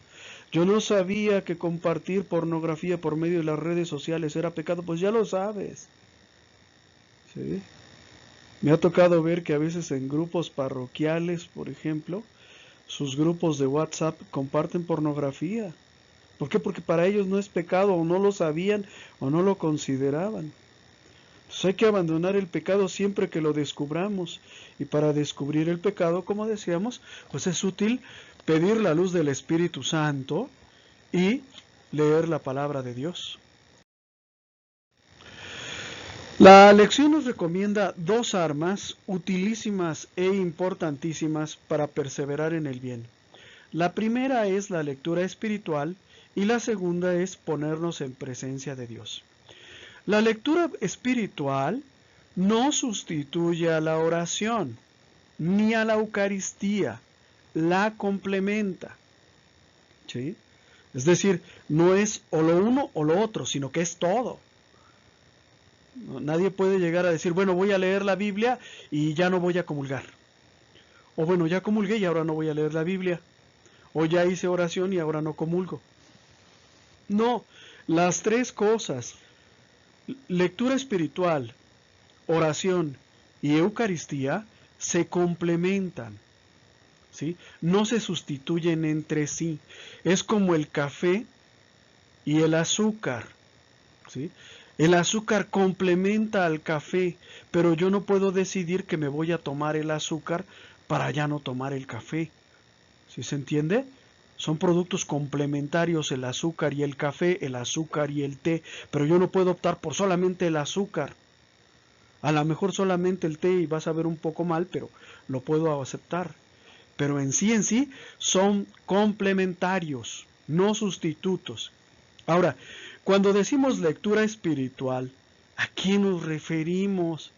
Yo no sabía que compartir pornografía por medio de las redes sociales era pecado. Pues ya lo sabes. ¿Sí? Me ha tocado ver que a veces en grupos parroquiales, por ejemplo, sus grupos de WhatsApp comparten pornografía. ¿Por qué? Porque para ellos no es pecado, o no lo sabían, o no lo consideraban. Entonces hay que abandonar el pecado siempre que lo descubramos. Y para descubrir el pecado, como decíamos, pues es útil pedir la luz del Espíritu Santo y leer la palabra de Dios. La lección nos recomienda dos armas utilísimas e importantísimas para perseverar en el bien. La primera es la lectura espiritual y la segunda es ponernos en presencia de Dios. La lectura espiritual no sustituye a la oración ni a la Eucaristía, la complementa. ¿Sí? Es decir, no es o lo uno o lo otro, sino que es todo. Nadie puede llegar a decir, bueno, voy a leer la Biblia y ya no voy a comulgar. O bueno, ya comulgué y ahora no voy a leer la Biblia. O ya hice oración y ahora no comulgo. No, las tres cosas, lectura espiritual, oración y Eucaristía, se complementan, ¿sí? No se sustituyen entre sí. Es como el café y el azúcar. ¿sí? El azúcar complementa al café, pero yo no puedo decidir que me voy a tomar el azúcar para ya no tomar el café. ¿Sí se entiende? Son productos complementarios el azúcar y el café, el azúcar y el té, pero yo no puedo optar por solamente el azúcar. A lo mejor solamente el té y vas a ver un poco mal, pero lo puedo aceptar. Pero en sí son complementarios, no sustitutos. Ahora, cuando decimos lectura espiritual, ¿a qué nos referimos?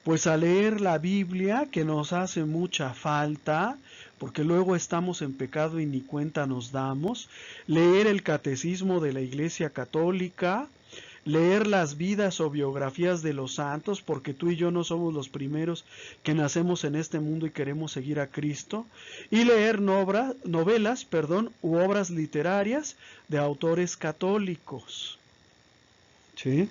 Pues a leer la Biblia, que nos hace mucha falta, porque luego estamos en pecado y ni cuenta nos damos, leer el catecismo de la Iglesia Católica, leer las vidas o biografías de los santos, porque tú y yo no somos los primeros que nacemos en este mundo y queremos seguir a Cristo, y leer novelas, u obras literarias de autores católicos. ¿Sí?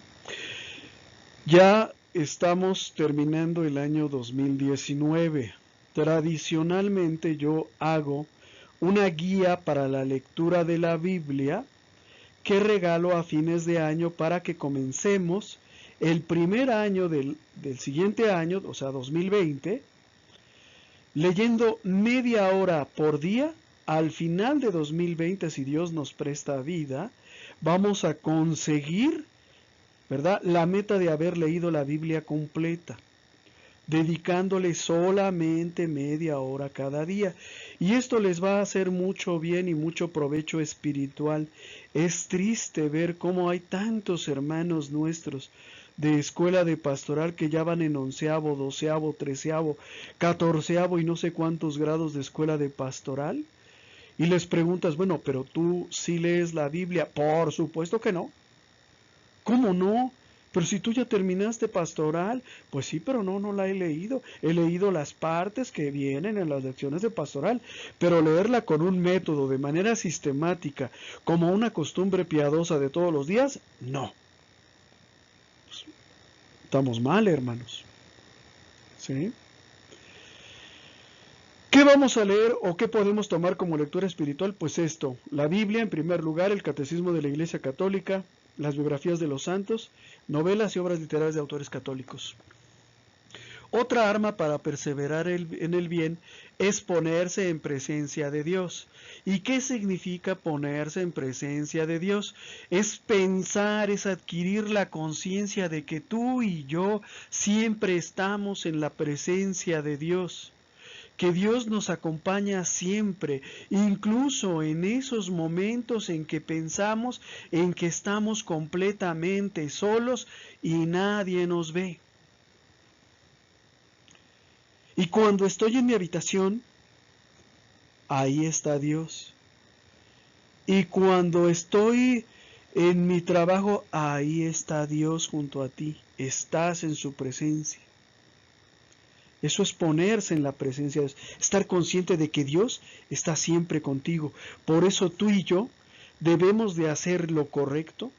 Ya estamos terminando el año 2019. Tradicionalmente yo hago una guía para la lectura de la Biblia que regalo a fines de año para que comencemos el primer año del siguiente año, o sea 2020, leyendo media hora por día. Al final de 2020, si Dios nos presta vida, vamos a conseguir, ¿verdad?, la meta de haber leído la Biblia completa, dedicándole solamente media hora cada día. Y esto les va a hacer mucho bien y mucho provecho espiritual. Es triste ver cómo hay tantos hermanos nuestros de escuela de pastoral que ya van en 11º, 12º, 13º, 14º y no sé cuántos grados de escuela de pastoral. Y les preguntas, bueno, pero tú sí lees la Biblia. Por supuesto que no. ¿Cómo no? Pero si tú ya terminaste pastoral, pues sí, pero no la he leído. He leído las partes que vienen en las lecciones de pastoral, pero leerla con un método, de manera sistemática, como una costumbre piadosa de todos los días, no. Pues, estamos mal, hermanos. ¿Sí? ¿Qué vamos a leer o qué podemos tomar como lectura espiritual? Pues esto, la Biblia en primer lugar, el Catecismo de la Iglesia Católica, las biografías de los santos, novelas y obras literarias de autores católicos. Otra arma para perseverar en el bien es ponerse en presencia de Dios. ¿Y qué significa ponerse en presencia de Dios? Es pensar, es adquirir la conciencia de que tú y yo siempre estamos en la presencia de Dios, que Dios nos acompaña siempre, incluso en esos momentos en que pensamos en que estamos completamente solos y nadie nos ve. Y cuando estoy en mi habitación, ahí está Dios. Y cuando estoy en mi trabajo, ahí está Dios junto a ti. Estás en su presencia. Eso es ponerse en la presencia de Dios, estar consciente de que Dios está siempre contigo. Por eso tú y yo debemos de hacer lo correcto,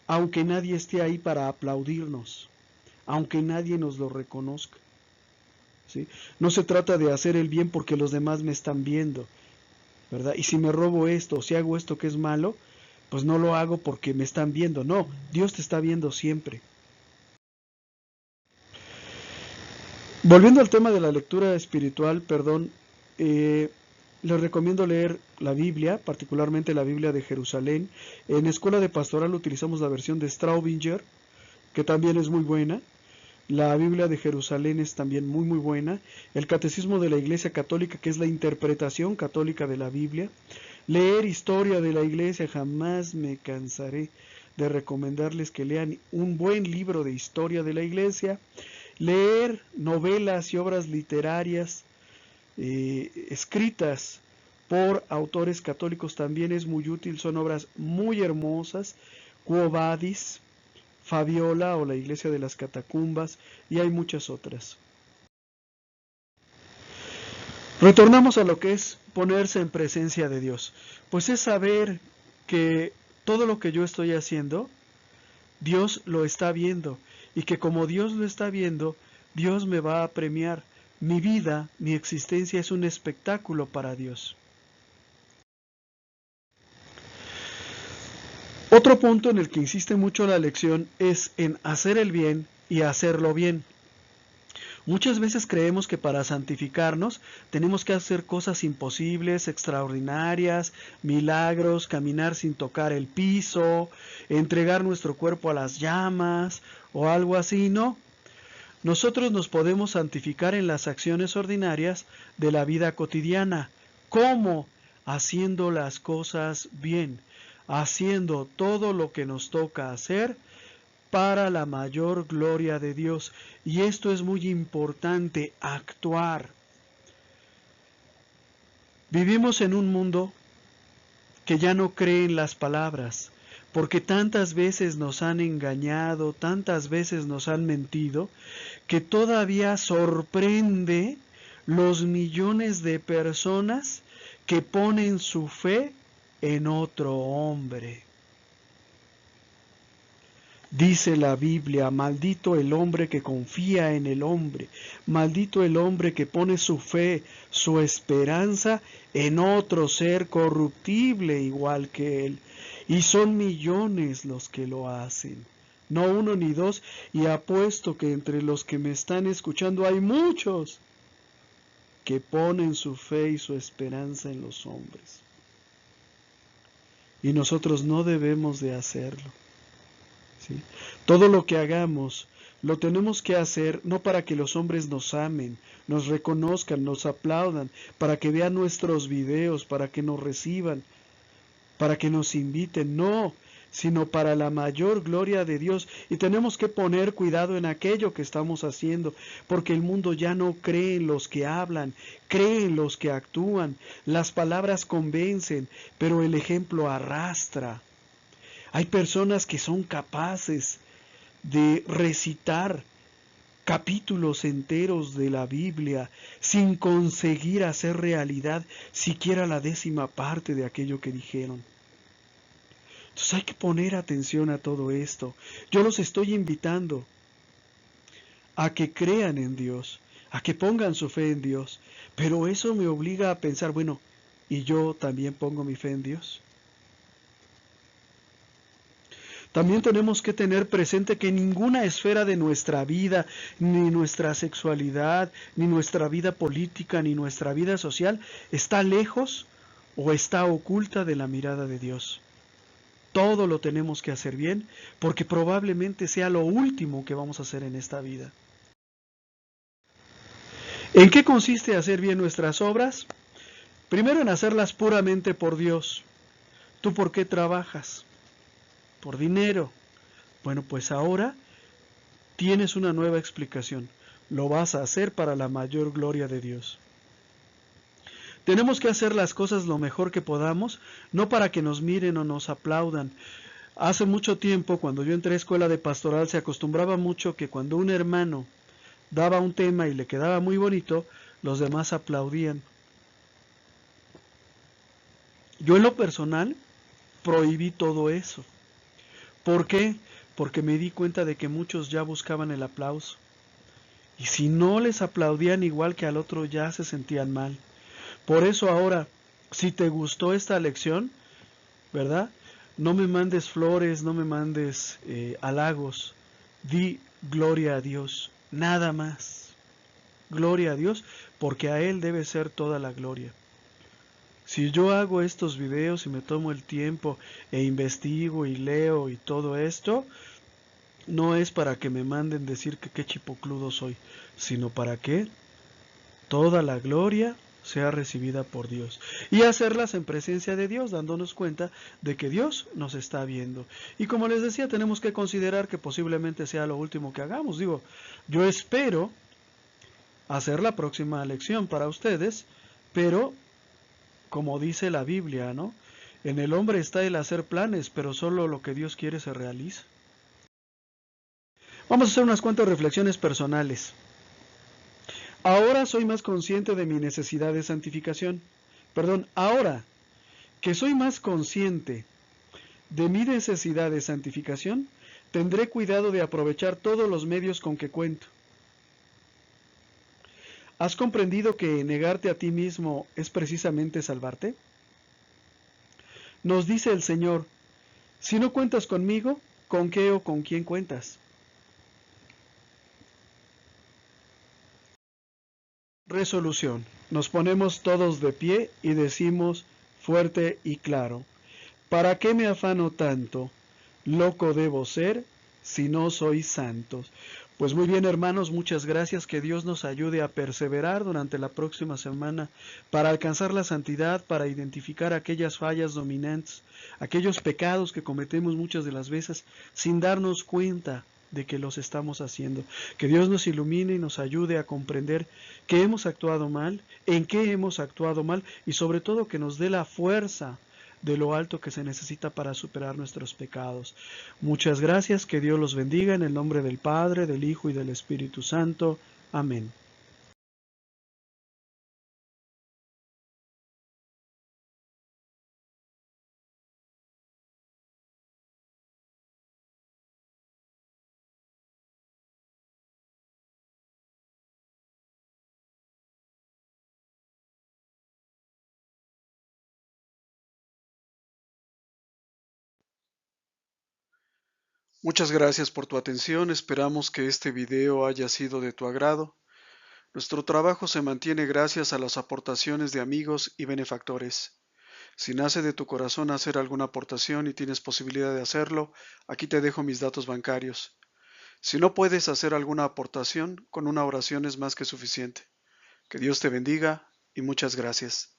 aunque nadie esté ahí para aplaudirnos, aunque nadie nos lo reconozca. ¿Sí? No se trata de hacer el bien porque los demás me están viendo, ¿verdad? Y si me robo esto, o si hago esto que es malo, pues no lo hago porque me están viendo. No, Dios te está viendo siempre. Volviendo al tema de la lectura espiritual, les recomiendo leer la Biblia, particularmente la Biblia de Jerusalén. En Escuela de Pastoral utilizamos la versión de Straubinger, que también es muy buena. La Biblia de Jerusalén es también muy buena. El Catecismo de la Iglesia Católica, que es la interpretación católica de la Biblia. Leer historia de la Iglesia, jamás me cansaré de recomendarles que lean un buen libro de historia de la Iglesia. Leer novelas y obras literarias escritas por autores católicos también es muy útil. Son obras muy hermosas. Quo Vadis, Fabiola o la Iglesia de las Catacumbas, y hay muchas otras. Retornamos a lo que es ponerse en presencia de Dios. Pues es saber que todo lo que yo estoy haciendo, Dios lo está viendo, y que como Dios lo está viendo, Dios me va a premiar. Mi vida, mi existencia es un espectáculo para Dios. Otro punto en el que insiste mucho la lección es en hacer el bien y hacerlo bien. Muchas veces creemos que para santificarnos tenemos que hacer cosas imposibles, extraordinarias, milagros, caminar sin tocar el piso, entregar nuestro cuerpo a las llamas o algo así, ¿no? Nosotros nos podemos santificar en las acciones ordinarias de la vida cotidiana. ¿Cómo? Haciendo las cosas bien, haciendo todo lo que nos toca hacer para la mayor gloria de Dios. Y esto es muy importante, actuar. Vivimos en un mundo que ya no cree en las palabras, porque tantas veces nos han engañado, tantas veces nos han mentido, que todavía sorprende los millones de personas que ponen su fe en otro hombre. Dice la Biblia, maldito el hombre que confía en el hombre, maldito el hombre que pone su fe, su esperanza en otro ser corruptible igual que él. Y son millones los que lo hacen, no uno ni dos, y apuesto que entre los que me están escuchando hay muchos que ponen su fe y su esperanza en los hombres. Y nosotros no debemos de hacerlo. ¿Sí? Todo lo que hagamos lo tenemos que hacer no para que los hombres nos amen, nos reconozcan, nos aplaudan, para que vean nuestros videos, para que nos reciban, para que nos inviten, no, sino para la mayor gloria de Dios. Y tenemos que poner cuidado en aquello que estamos haciendo, porque el mundo ya no cree en los que hablan, cree en los que actúan. Las palabras convencen, pero el ejemplo arrastra. Hay personas que son capaces de recitar capítulos enteros de la Biblia sin conseguir hacer realidad siquiera la 10ª parte de aquello que dijeron. Entonces hay que poner atención a todo esto. Yo los estoy invitando a que crean en Dios, a que pongan su fe en Dios, pero eso me obliga a pensar, bueno, ¿y yo también pongo mi fe en Dios? También tenemos que tener presente que ninguna esfera de nuestra vida, ni nuestra sexualidad, ni nuestra vida política, ni nuestra vida social, está lejos o está oculta de la mirada de Dios. Todo lo tenemos que hacer bien, porque probablemente sea lo último que vamos a hacer en esta vida. ¿En qué consiste hacer bien nuestras obras? Primero, en hacerlas puramente por Dios. ¿Tú por qué trabajas? Por dinero. Bueno, pues ahora tienes una nueva explicación. Lo vas a hacer para la mayor gloria de Dios. Tenemos que hacer las cosas lo mejor que podamos, no para que nos miren o nos aplaudan. Hace mucho tiempo, cuando yo entré a escuela de pastoral, se acostumbraba mucho que cuando un hermano daba un tema y le quedaba muy bonito, los demás aplaudían. Yo en lo personal prohibí todo eso. ¿Por qué? Porque me di cuenta de que muchos ya buscaban el aplauso. Y si no les aplaudían igual que al otro, ya se sentían mal. Por eso ahora, si te gustó esta lección, ¿verdad? No me mandes flores, no me mandes halagos. Di gloria a Dios, nada más. Gloria a Dios, porque a Él debe ser toda la gloria. Si yo hago estos videos y me tomo el tiempo e investigo y leo y todo esto, no es para que me manden decir que qué chipocludo soy, sino para que toda la gloria sea recibida por Dios. Y hacerlas en presencia de Dios, dándonos cuenta de que Dios nos está viendo. Y como les decía, tenemos que considerar que posiblemente sea lo último que hagamos. Digo, yo espero hacer la próxima lección para ustedes, pero como dice la Biblia, ¿no? En el hombre está el hacer planes, pero solo lo que Dios quiere se realiza. Vamos a hacer unas cuantas reflexiones personales. Ahora soy más consciente de mi necesidad de santificación. Ahora que soy más consciente de mi necesidad de santificación, tendré cuidado de aprovechar todos los medios con que cuento. ¿Has comprendido que negarte a ti mismo es precisamente salvarte? Nos dice el Señor, Si no cuentas conmigo, ¿con qué o con quién cuentas? Resolución. Nos ponemos todos de pie y decimos fuerte y claro: ¿para qué me afano tanto? Loco debo ser si no soy santo. Pues muy bien, hermanos, muchas gracias. Que Dios nos ayude a perseverar durante la próxima semana para alcanzar la santidad, para identificar aquellas fallas dominantes, aquellos pecados que cometemos muchas de las veces sin darnos cuenta de que los estamos haciendo. Que Dios nos ilumine y nos ayude a comprender que hemos actuado mal, en qué hemos actuado mal, y sobre todo que nos dé la fuerza de lo alto que se necesita para superar nuestros pecados. Muchas gracias, que Dios los bendiga en el nombre del Padre, del Hijo y del Espíritu Santo. Amén. Muchas gracias por tu atención. Esperamos que este video haya sido de tu agrado. Nuestro trabajo se mantiene gracias a las aportaciones de amigos y benefactores. Si nace de tu corazón hacer alguna aportación y tienes posibilidad de hacerlo, aquí te dejo mis datos bancarios. Si no puedes hacer alguna aportación, con una oración es más que suficiente. Que Dios te bendiga y muchas gracias.